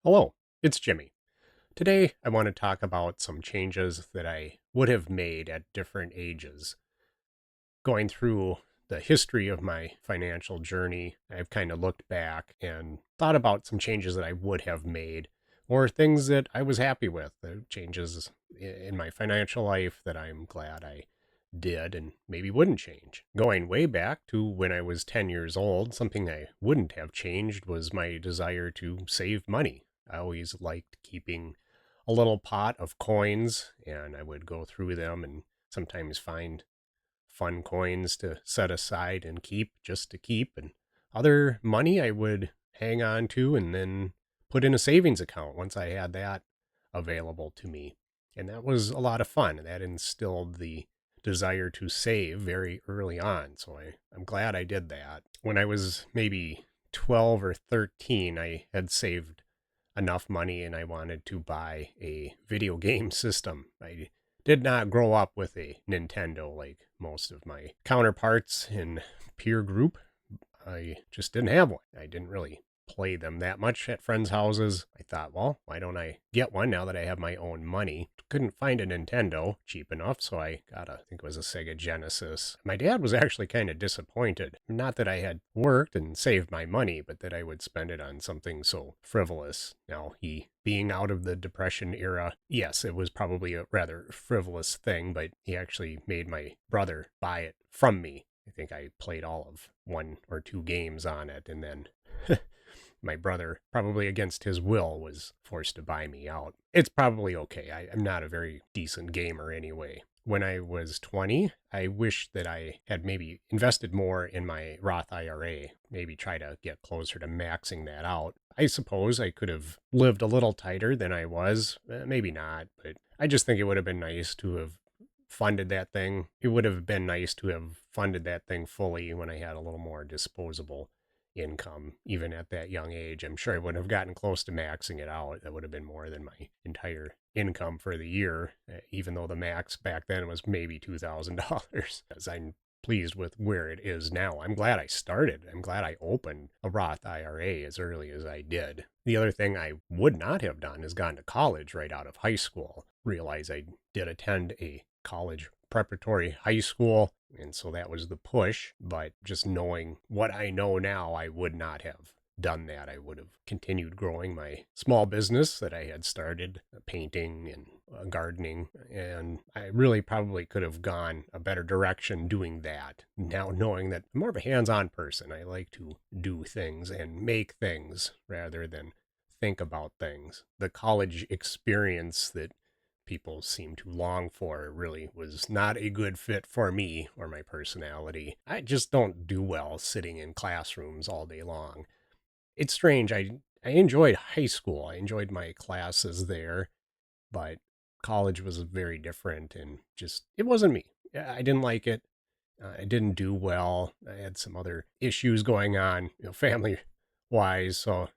Hello, it's Jimmy. Today, I want to talk about some changes that I would have made at different ages. Going through the history of my financial journey, I've kind of looked back and thought about some changes that I would have made or things that I was happy with, the changes in my financial life that I'm glad I did and maybe wouldn't change. Going way back to when I was 10 years old, something I wouldn't have changed was my desire to save money. I always liked keeping a little pot of coins, and I would go through them and sometimes find fun coins to set aside and keep just to keep, and other money I would hang on to and then put in a savings account once I had that available to me. And that was a lot of fun. That instilled the desire to save very early on. So I'm glad I did that. When I was maybe 12 or 13, I had saved enough money and I wanted to buy a video game system. I did not grow up with a Nintendo like most of my counterparts in peer group. I just didn't have one. I didn't really play them that much at friends' houses. I thought, well, why don't I get one now that I have my own money? Couldn't find a Nintendo cheap enough, so I got I think it was a Sega Genesis. My dad was actually kind of disappointed. Not that I had worked and saved my money, but that I would spend it on something so frivolous. Now, he being out of the Depression era, yes, it was probably a rather frivolous thing, but he actually made my brother buy it from me. I think I played all of one or two games on it, and then my brother, probably against his will, was forced to buy me out. It's probably okay. I'm not a very decent gamer anyway. When I was 20, I wish that I had maybe invested more in my Roth IRA, maybe try to get closer to maxing that out. I suppose I could have lived a little tighter than I was. Maybe not, but I just think it would have been nice to have funded that thing. It would have been nice to have funded that thing fully when I had a little more disposable income, even at that young age. I'm sure I wouldn't have gotten close to maxing it out. That would have been more than my entire income for the year, even though the max back then was maybe $2,000. As I'm pleased with where it is now. I'm glad I started. I'm glad I opened a Roth IRA as early as I did. The other thing I would not have done is gone to college right out of high school. Realize I did attend a college preparatory high school, and so that was the push. But just knowing what I know now, I would not have done that. I would have continued growing my small business that I had started, painting and gardening, and I really probably could have gone a better direction doing that. Now knowing that I'm more of a hands-on person, I like to do things and make things rather than think about things. The college experience that people seem to long for really was not a good fit for me or my personality. I just don't do well sitting in classrooms all day long. It's strange. I enjoyed high school. I enjoyed my classes there, but college was very different and just it wasn't me. I didn't like it. I didn't do well. I had some other issues going on, family wise. So,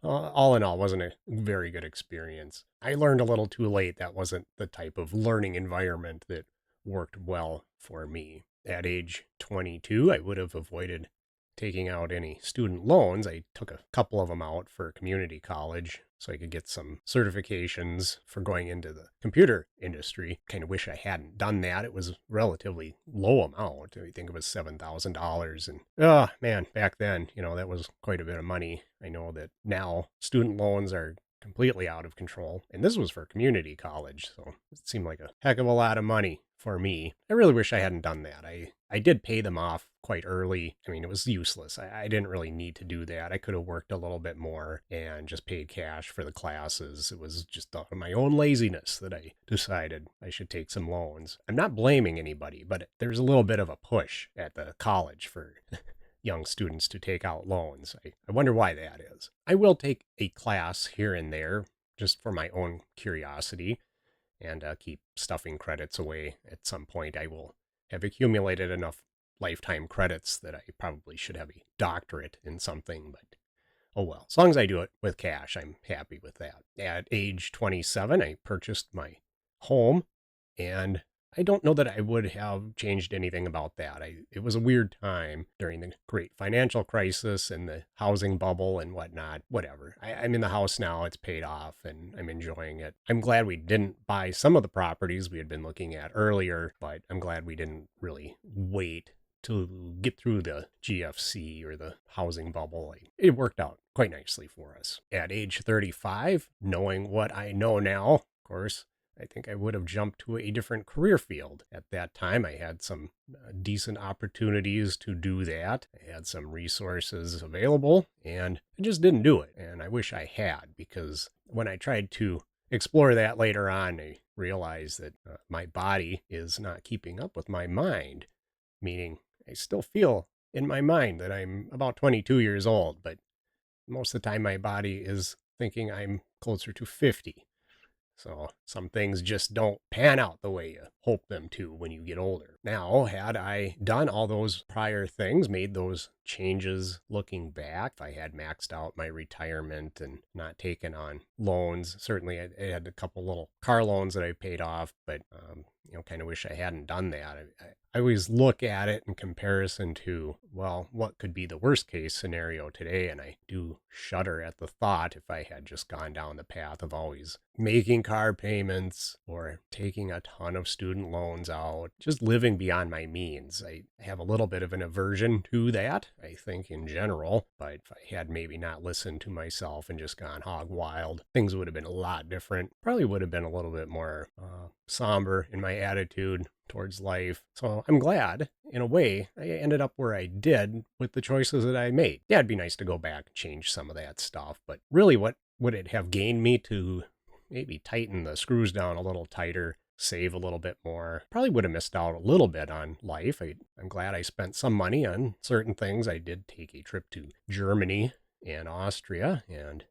all in all, wasn't a very good experience. I learned a little too late that wasn't the type of learning environment that worked well for me. At age 22, I would have avoided taking out any student loans. I took a couple of them out for community college so I could get some certifications for going into the computer industry. Kind of wish I hadn't done that. It was relatively low amount. I think it was $7,000. And oh man, back then, that was quite a bit of money. I know that now student loans are completely out of control. And this was for community college, so it seemed like a heck of a lot of money for me. I really wish I hadn't done that. I did pay them off quite early. I mean, it was useless. I didn't really need to do that. I could have worked a little bit more and just paid cash for the classes. It was just out of my own laziness that I decided I should take some loans. I'm not blaming anybody, but there's a little bit of a push at the college for young students to take out loans. I wonder why that is. I will take a class here and there just for my own curiosity and keep stuffing credits away. At some point, I will have accumulated enough lifetime credits that I probably should have a doctorate in something, but oh well. As long as I do it with cash, I'm happy with that. At age 27, I purchased my home, and I don't know that I would have changed anything about that. It was a weird time during the great financial crisis and the housing bubble and whatnot. Whatever. I'm in the house now. It's paid off and I'm enjoying it. I'm glad we didn't buy some of the properties we had been looking at earlier, but I'm glad we didn't really wait to get through the GFC or the housing bubble. It worked out quite nicely for us. At age 35, knowing what I know now, of course, I think I would have jumped to a different career field. At that time, I had some decent opportunities to do that. I had some resources available, and I just didn't do it. And I wish I had, because when I tried to explore that later on, I realized that my body is not keeping up with my mind, meaning I still feel in my mind that I'm about 22 years old, but most of the time my body is thinking I'm closer to 50. So some things just don't pan out the way you hope them to when you get older. Now, had I done all those prior things, made those changes looking back, if I had maxed out my retirement and not taken on loans, certainly I had a couple little car loans that I paid off, but kind of wish I hadn't done that. I always look at it in comparison to, well, what could be the worst case scenario today? And I do shudder at the thought if I had just gone down the path of always making car payments or taking a ton of student loans out, just living beyond my means. I have a little bit of an aversion to that, I think, in general. But if I had maybe not listened to myself and just gone hog wild, things would have been a lot different. Probably would have been a little bit more somber in my attitude towards life. So I'm glad, in a way, I ended up where I did with the choices that I made. Yeah, it'd be nice to go back and change some of that stuff, but really, what would it have gained me to maybe tighten the screws down a little tighter, save a little bit more? Probably would have missed out a little bit on life. I'm glad I spent some money on certain things. I did take a trip to Germany and Austria and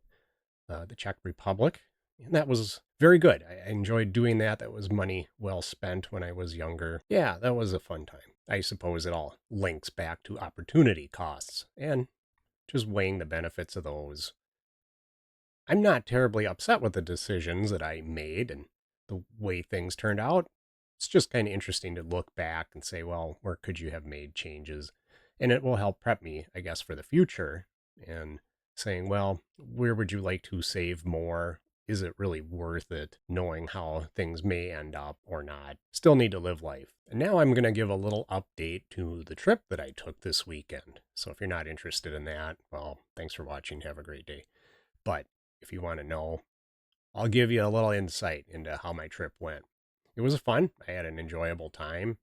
the Czech Republic, and that was very good. I enjoyed doing that. That was money well spent when I was younger. Yeah, that was a fun time. I suppose it all links back to opportunity costs and just weighing the benefits of those. I'm not terribly upset with the decisions that I made and the way things turned out. It's just kind of interesting to look back and say, well, where could you have made changes? And it will help prep me, I guess, for the future and saying, well, where would you like to save more? Is it really worth it, knowing how things may end up or not? Still need to live life. And now I'm going to give a little update to the trip that I took this weekend. So if you're not interested in that, well, thanks for watching. Have a great day. But if you want to know, I'll give you a little insight into how my trip went. It was fun. I had an enjoyable time.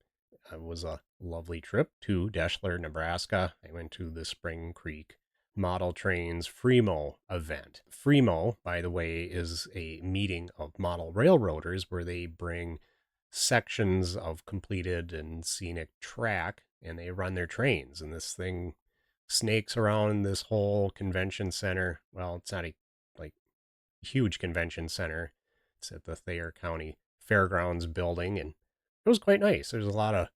It was a lovely trip to Deschler, Nebraska. I went to the Spring Creek Model Trains Fremo event. Fremo, by the way, is a meeting of model railroaders where they bring sections of completed and scenic track and they run their trains. And this thing snakes around this whole convention center. Well, it's not a huge convention center. It's at the Thayer County Fairgrounds building, and it was quite nice. There's a lot of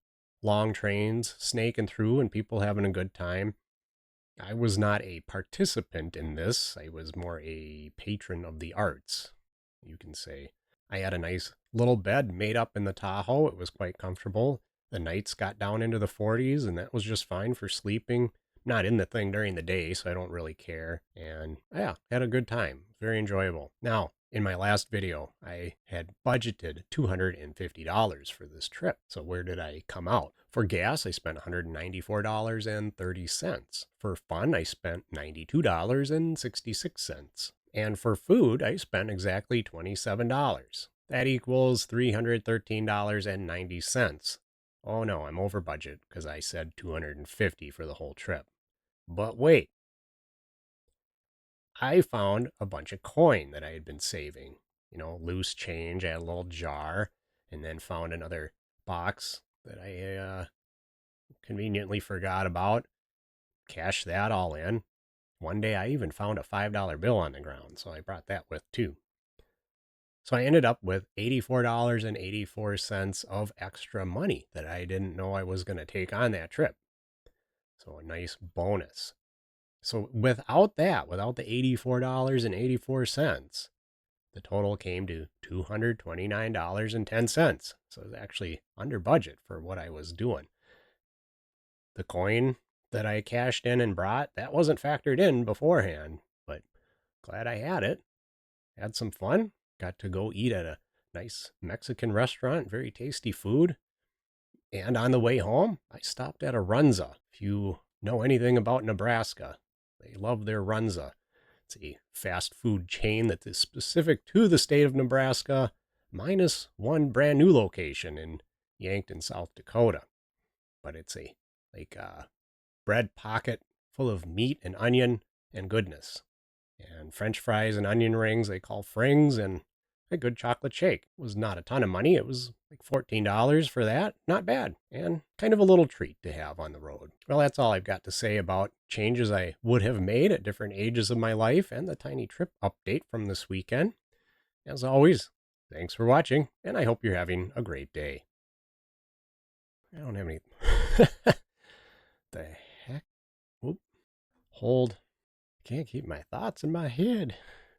long trains snaking through and people having a good time. I was not a participant in this. I was more a patron of the arts, you can say. I had a nice little bed made up in the Tahoe. It was quite comfortable. The nights got down into the 40s, and that was just fine for sleeping. Not in the thing during the day, so I don't really care. And yeah, had a good time. Very enjoyable. Now, in my last video, I had budgeted $250 for this trip. So where did I come out? For gas, I spent $194.30. For fun, I spent $92.66. And for food, I spent exactly $27. That equals $313.90. Oh no, I'm over budget because I said $250 for the whole trip. But wait, I found a bunch of coin that I had been saving. Loose change. I had a little jar, and then found another box that I conveniently forgot about. Cashed that all in. One day I even found a $5 bill on the ground, so I brought that with too. So I ended up with $84.84 of extra money that I didn't know I was going to take on that trip. So a nice bonus. So without the $84.84, The total came to $229.10. So it was actually under budget for what I was doing. The coin that I cashed in and brought, that wasn't factored in beforehand, but glad I had it. Had some fun. Got to go eat at a nice Mexican restaurant, very tasty food. And on the way home, I stopped at a Runza. If you know anything about Nebraska, they love their Runza. It's a fast food chain that is specific to the state of Nebraska, minus one brand new location in Yankton, South Dakota. But it's a bread pocket full of meat and onion and goodness. And French fries and onion rings they call frings, and a good chocolate shake. It was not a ton of money. It was like $14 for that. Not bad. And kind of a little treat to have on the road. Well, that's all I've got to say about changes I would have made at different ages of my life and the tiny trip update from this weekend. As always, thanks for watching, and I hope you're having a great day. I don't have any... the heck? Whoop. Hold. Can't keep my thoughts in my head.